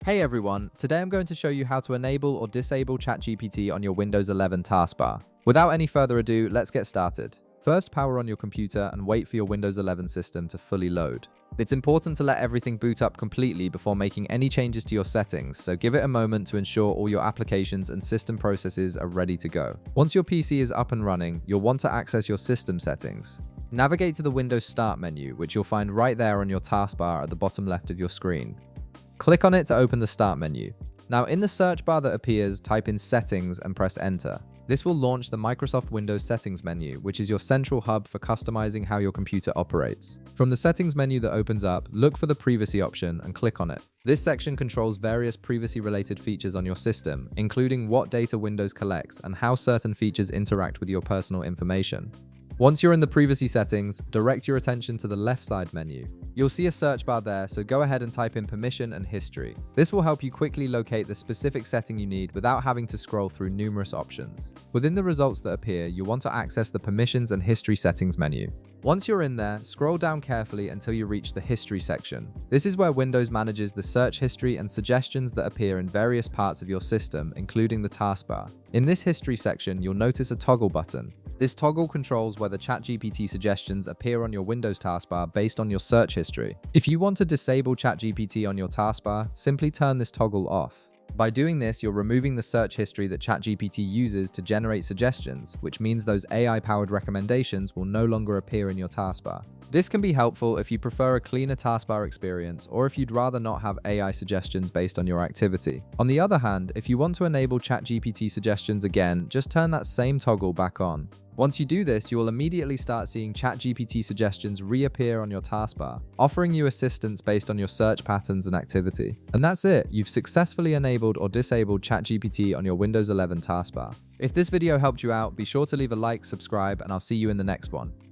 Hey everyone, today I'm going to show you how to enable or disable ChatGPT on your Windows 11 taskbar. Without any further ado, let's get started. First, power on your computer and wait for your Windows 11 system to fully load. It's important to let everything boot up completely before making any changes to your settings, so give it a moment to ensure all your applications and system processes are ready to go. Once your PC is up and running, you'll want to access your system settings. Navigate to the Windows Start menu, which you'll find right there on your taskbar at the bottom left of your screen. Click on it to open the Start menu. Now in the search bar that appears, type in Settings and press Enter. This will launch the Microsoft Windows Settings menu, which is your central hub for customizing how your computer operates. From the Settings menu that opens up, look for the Privacy option and click on it. This section controls various privacy-related features on your system, including what data Windows collects and how certain features interact with your personal information. Once you're in the privacy settings, direct your attention to the left side menu. You'll see a search bar there, so go ahead and type in permission and history. This will help you quickly locate the specific setting you need without having to scroll through numerous options. Within the results that appear, you'll want to access the permissions and history settings menu. Once you're in there, scroll down carefully until you reach the history section. This is where Windows manages the search history and suggestions that appear in various parts of your system, including the taskbar. In this history section, you'll notice a toggle button. This toggle controls whether ChatGPT suggestions appear on your Windows taskbar based on your search history. If you want to disable ChatGPT on your taskbar, simply turn this toggle off. By doing this, you're removing the search history that ChatGPT uses to generate suggestions, which means those AI-powered recommendations will no longer appear in your taskbar. This can be helpful if you prefer a cleaner taskbar experience or if you'd rather not have AI suggestions based on your activity. On the other hand, if you want to enable ChatGPT suggestions again, just turn that same toggle back on. Once you do this, you will immediately start seeing ChatGPT suggestions reappear on your taskbar, offering you assistance based on your search patterns and activity. And that's it, you've successfully enabled or disabled ChatGPT on your Windows 11 taskbar. If this video helped you out, be sure to leave a like, subscribe, and I'll see you in the next one.